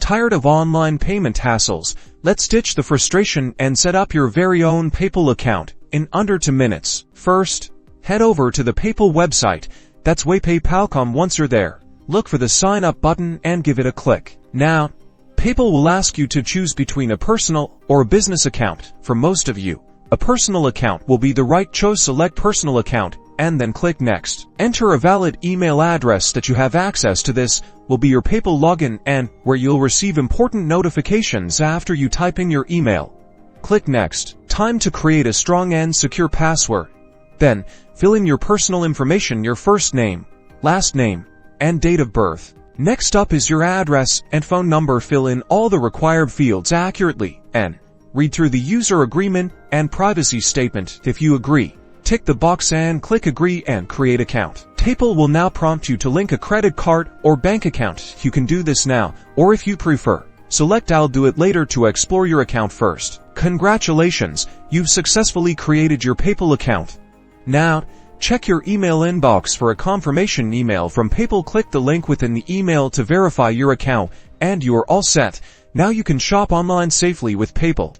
Tired of online payment hassles? Let's ditch the frustration and set up your very own PayPal account in under 2 minutes. First, head over to the PayPal website. That's waypaypal.com. Once you're there, look for the sign up button and give it a click. Now, PayPal will ask you to choose between a personal or a business account. For most of you, a personal account will be the right choice. Select personal account and then click next. Enter a valid email address that you have access to. This will be your PayPal login and where you'll receive important notifications after you type in your email. Click next. Time to create a strong and secure password. Then, fill in your personal information, your first name, last name, and date of birth. Next up is your address and phone number. Fill in all the required fields accurately and read through the user agreement and privacy statement. If you agree, tick the box and click Agree and Create Account. PayPal will now prompt you to link a credit card or bank account. You can do this now, or if you prefer, select I'll do it later to explore your account first. Congratulations, you've successfully created your PayPal account. Now, check your email inbox for a confirmation email from PayPal. Click the link within the email to verify your account, and you're all set. Now you can shop online safely with PayPal.